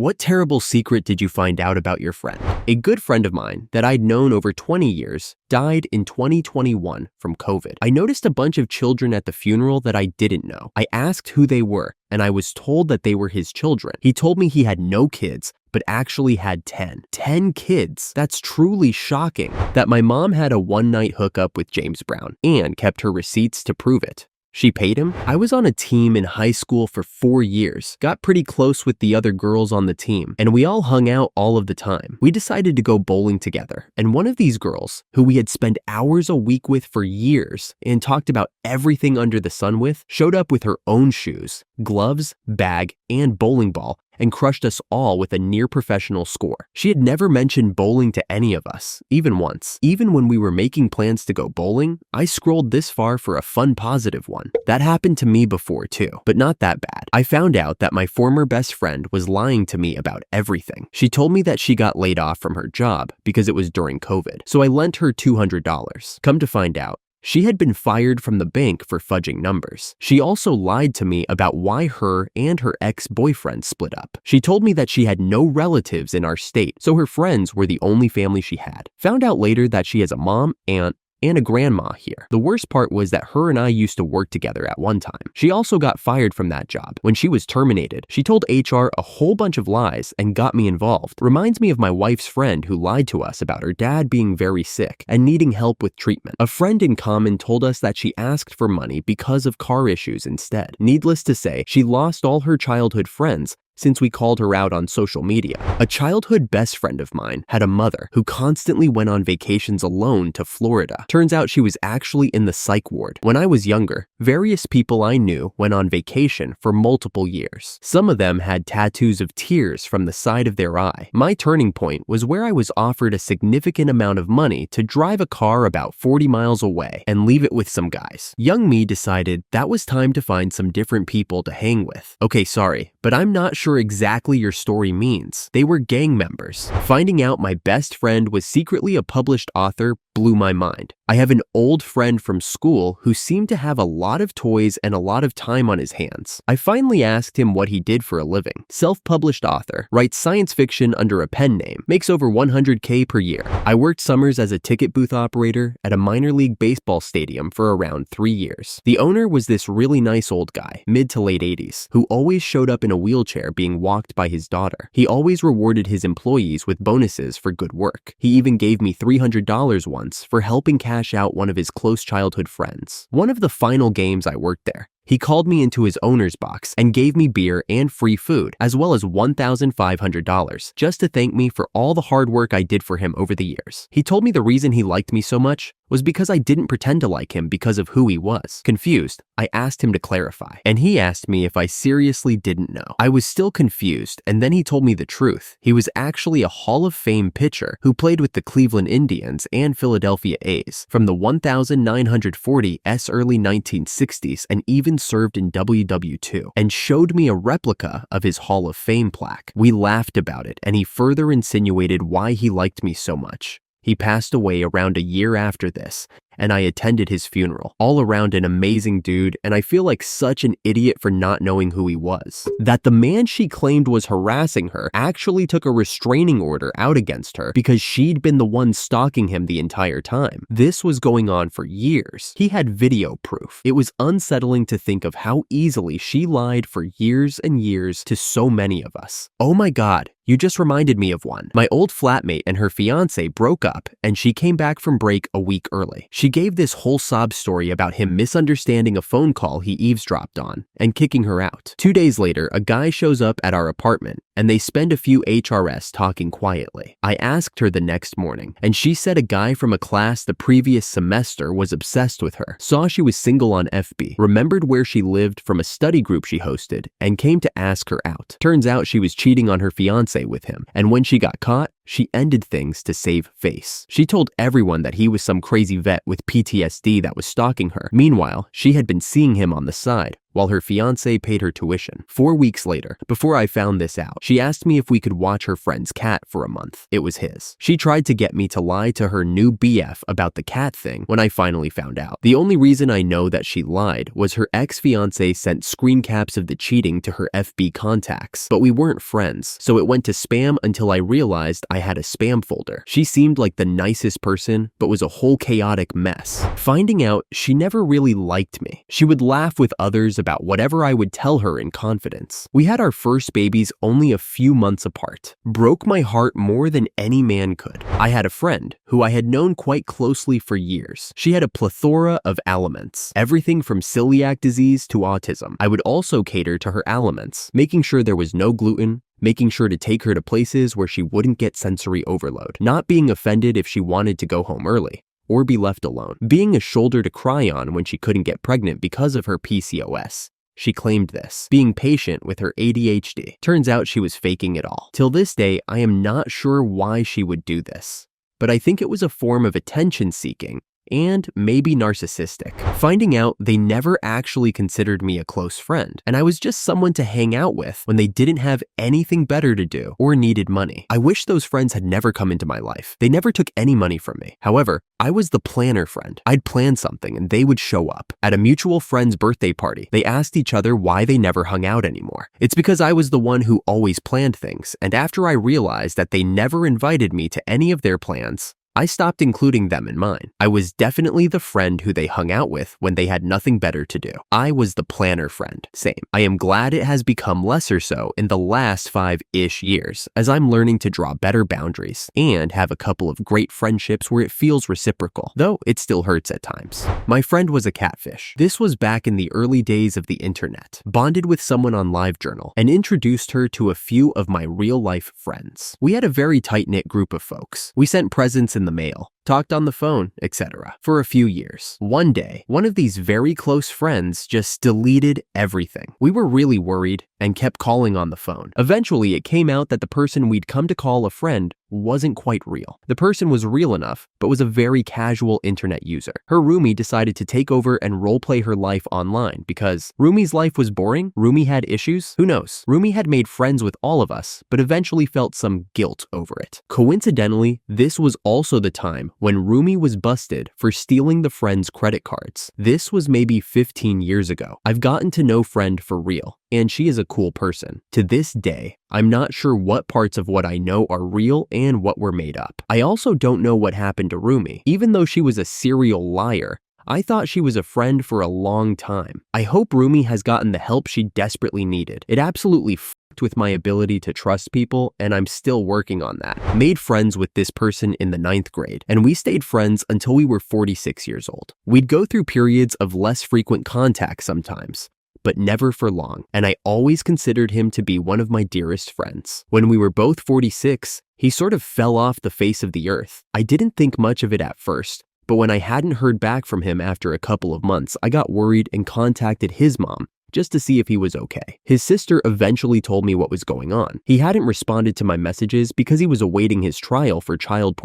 What terrible secret did you find out about your friend? A good friend of mine that I'd known over 20 years died in 2021 from COVID. I noticed a bunch of children at the funeral that I didn't know. I asked who they were, and I was told that they were his children. He told me he had no kids, but actually had 10. 10 kids. That's truly shocking. That my mom had a one-night hookup with James Brown and kept her receipts to prove it. She paid him? I was on a team in high school for 4 years, got pretty close with the other girls on the team, and we all hung out all of the time. We decided to go bowling together, and one of these girls, who we had spent hours a week with for years and talked about everything under the sun with, showed up with her own shoes, gloves, bag, and bowling ball, and crushed us all with a near-professional score. She had never mentioned bowling to any of us, even once. Even when we were making plans to go bowling, I scrolled this far for a fun positive one. That happened to me before too, but not that bad. I found out that my former best friend was lying to me about everything. She told me that she got laid off from her job because it was during COVID, so I lent her $200. Come to find out, she had been fired from the bank for fudging numbers. She also lied to me about why her and her ex-boyfriend split up. She told me that she had no relatives in our state, so her friends were the only family she had. Found out later that she has a mom, aunt, and a grandma here. The worst part was that her and I used to work together at one time. She also got fired from that job. When she was terminated, she told HR a whole bunch of lies and got me involved. Reminds me of my wife's friend who lied to us about her dad being very sick and needing help with treatment. A friend in common told us that she asked for money because of car issues instead. Needless to say, she lost all her childhood friends since we called her out on social media. A childhood best friend of mine had a mother who constantly went on vacations alone to Florida. Turns out she was actually in the psych ward. When I was younger, various people I knew went on vacation for multiple years. Some of them had tattoos of tears from the side of their eye. My turning point was where I was offered a significant amount of money to drive a car about 40 miles away and leave it with some guys. Young me decided that was time to find some different people to hang with. Okay, sorry, but I'm not sure exactly your story means. They were gang members. Finding out my best friend was secretly a published author blew my mind. I have an old friend from school who seemed to have a lot of toys and a lot of time on his hands. I finally asked him what he did for a living. Self-published author, writes science fiction under a pen name, makes over $100K per year. I worked summers as a ticket booth operator at a minor league baseball stadium for around 3 years. The owner was this really nice old guy, mid to late 80s, who always showed up in a wheelchair being walked by his daughter. He always rewarded his employees with bonuses for good work. He even gave me $300 once for helping cash out one of his close childhood friends. One of the final games I worked there, he called me into his owner's box and gave me beer and free food, as well as $1,500, just to thank me for all the hard work I did for him over the years. He told me the reason he liked me so much was because I didn't pretend to like him because of who he was. Confused, I asked him to clarify, and he asked me if I seriously didn't know. I was still confused, and then he told me the truth. He was actually a Hall of Fame pitcher who played with the Cleveland Indians and Philadelphia A's from the 1940s early 1960s and even served in WW2, and showed me a replica of his Hall of Fame plaque. We laughed about it, and he further insinuated why he liked me so much. He passed away around a year after this, and I attended his funeral. All around an amazing dude, and I feel like such an idiot for not knowing who he was. That the man she claimed was harassing her actually took a restraining order out against her because she'd been the one stalking him the entire time. This was going on for years. He had video proof. It was unsettling to think of how easily she lied for years and years to so many of us. Oh my God. You just reminded me of one. My old flatmate and her fiance broke up, and she came back from break a week early. She gave this whole sob story about him misunderstanding a phone call he eavesdropped on and kicking her out. 2 days later, a guy shows up at our apartment, and they spend a few HRS talking quietly. I asked her the next morning, and she said a guy from a class the previous semester was obsessed with her, saw she was single on FB, remembered where she lived from a study group she hosted, and came to ask her out. Turns out she was cheating on her fiance with him, and when she got caught, she ended things to save face. She told everyone that he was some crazy vet with PTSD that was stalking her. Meanwhile, she had been seeing him on the side, while her fiance paid her tuition. 4 weeks later, before I found this out, she asked me if we could watch her friend's cat for a month. It was his. She tried to get me to lie to her new BF about the cat thing when I finally found out. The only reason I know that she lied was her ex-fiance sent screen caps of the cheating to her FB contacts, but we weren't friends, so it went to spam until I realized I had a spam folder. She seemed like the nicest person, but was a whole chaotic mess. Finding out, she never really liked me. She would laugh with others about whatever I would tell her in confidence. We had our first babies only a few months apart. Broke my heart more than any man could. I had a friend who I had known quite closely for years. She had a plethora of ailments, everything from celiac disease to autism. I would also cater to her ailments, making sure there was no gluten, making sure to take her to places where she wouldn't get sensory overload, not being offended if she wanted to go home early or be left alone, being a shoulder to cry on when she couldn't get pregnant because of her PCOS. She claimed this, being patient with her ADHD. Turns out she was faking it all. Till this day, I am not sure why she would do this, but I think it was a form of attention seeking and maybe narcissistic. Finding out they never actually considered me a close friend, and I was just someone to hang out with when they didn't have anything better to do or needed money. I wish those friends had never come into my life. They never took any money from me. However, I was the planner friend. I'd plan something and they would show up. At a mutual friend's birthday party, they asked each other why they never hung out anymore. It's because I was the one who always planned things, and after I realized that they never invited me to any of their plans, I stopped including them in mine. I was definitely the friend who they hung out with when they had nothing better to do. I was the planner friend. Same. I am glad it has become lesser so in the last 5-ish years, as I'm learning to draw better boundaries and have a couple of great friendships where it feels reciprocal, though it still hurts at times. My friend was a catfish. This was back in the early days of the internet. Bonded with someone on LiveJournal and introduced her to a few of my real-life friends. We had a very tight-knit group of folks. We sent presents in the mail, talked on the phone, etc. for a few years. One day, one of these very close friends just deleted everything. We were really worried and kept calling on the phone. Eventually, it came out that the person we'd come to call a friend wasn't quite real. The person was real enough, but was a very casual internet user. Her roomie decided to take over and roleplay her life online because roomie's life was boring, roomie had issues, who knows? Roomie had made friends with all of us, but eventually felt some guilt over it. Coincidentally, this was also the time when roomie was busted for stealing the friend's credit cards. This was maybe 15 years ago. I've gotten to know friend for real, and she is a cool person. To this day, I'm not sure what parts of what I know are real and what were made up. I also don't know what happened to roomie. Even though she was a serial liar, I thought she was a friend for a long time. I hope roomie has gotten the help she desperately needed. It absolutely f***ed with my ability to trust people, and I'm still working on that. Made friends with this person in the 9th grade, and we stayed friends until we were 46 years old. We'd go through periods of less frequent contact sometimes, but never for long, and I always considered him to be one of my dearest friends. When we were both 46, he sort of fell off the face of the earth. I didn't think much of it at first, but when I hadn't heard back from him after a couple of months, I got worried and contacted his mom just to see if he was okay. His sister eventually told me what was going on. He hadn't responded to my messages because he was awaiting his trial for child porn.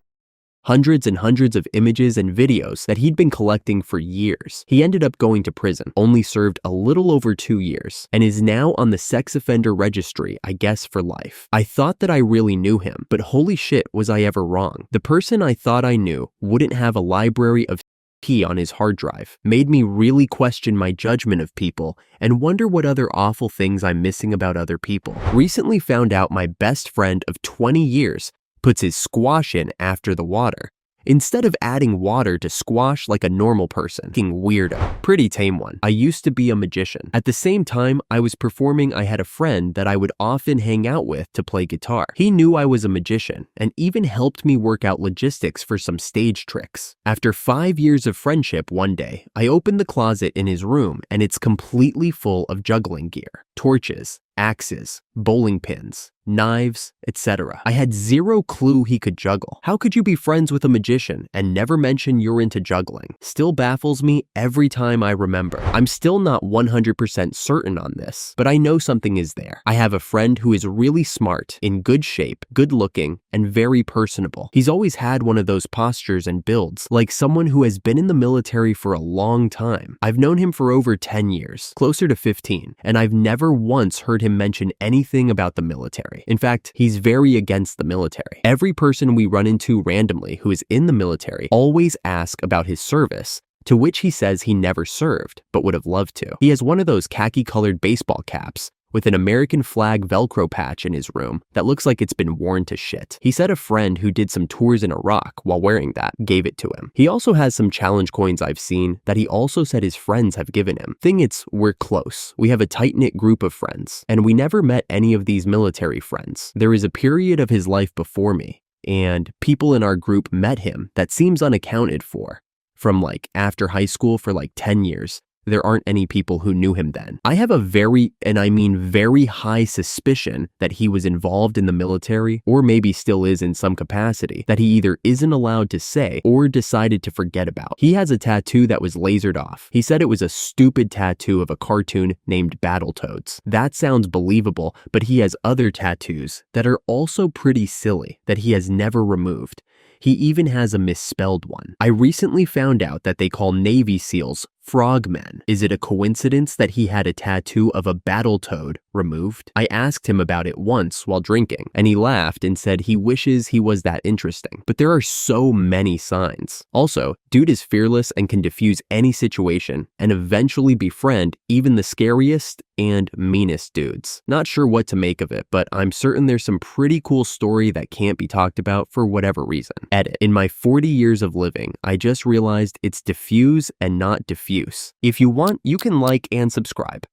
Hundreds and hundreds of images and videos that he'd been collecting for years. He ended up going to prison, only served a little over 2 years, and is now on the sex offender registry, I guess for life. I thought that I really knew him, but holy shit was I ever wrong. The person I thought I knew wouldn't have a library of on his hard drive, made me really question my judgment of people and wonder what other awful things I'm missing about other people. Recently found out my best friend of 20 years puts his squash in after the water, instead of adding water to squash like a normal person. Fucking weirdo. Pretty tame one. I used to be a magician. At the same time I was performing, I had a friend that I would often hang out with to play guitar. He knew I was a magician and even helped me work out logistics for some stage tricks. After 5 years of friendship, one day, I opened the closet in his room and it's completely full of juggling gear, torches, axes, bowling pins, knives, etc. I had zero clue he could juggle. How could you be friends with a magician and never mention you're into juggling? Still baffles me every time I remember. I'm still not 100% certain on this, but I know something is there. I have a friend who is really smart, in good shape, good looking, and very personable. He's always had one of those postures and builds, like someone who has been in the military for a long time. I've known him for over 10 years, closer to 15, and I've never once heard him mention anything about the military. In fact, he's very against the military. Every person we run into randomly who is in the military always asks about his service, to which he says he never served, but would have loved to. He has one of those khaki-colored baseball caps with an American flag Velcro patch in his room that looks like it's been worn to shit. He said a friend who did some tours in Iraq while wearing that gave it to him. He also has some challenge coins I've seen that he also said his friends have given him. Thing it's, we're close. We have a tight-knit group of friends, and we never met any of these military friends. There is a period of his life before me, and people in our group met him that seems unaccounted for. From like after high school for like 10 years. There aren't any people who knew him then. I have a very, and I mean very high suspicion that he was involved in the military, or maybe still is in some capacity, that he either isn't allowed to say or decided to forget about. He has a tattoo that was lasered off. He said it was a stupid tattoo of a cartoon named Battletoads. That sounds believable, but he has other tattoos that are also pretty silly that he has never removed. He even has a misspelled one. I recently found out that they call Navy SEALs frogmen. Is it a coincidence that he had a tattoo of a battletoad removed? I asked him about it once while drinking, and he laughed and said he wishes he was that interesting. But there are so many signs. Also, dude is fearless and can diffuse any situation and eventually befriend even the scariest and meanest dudes. Not sure what to make of it, but I'm certain there's some pretty cool story that can't be talked about for whatever reason. Edit. In my 40 years of living, I just realized it's diffuse and not diffuse. If you want, you can like and subscribe.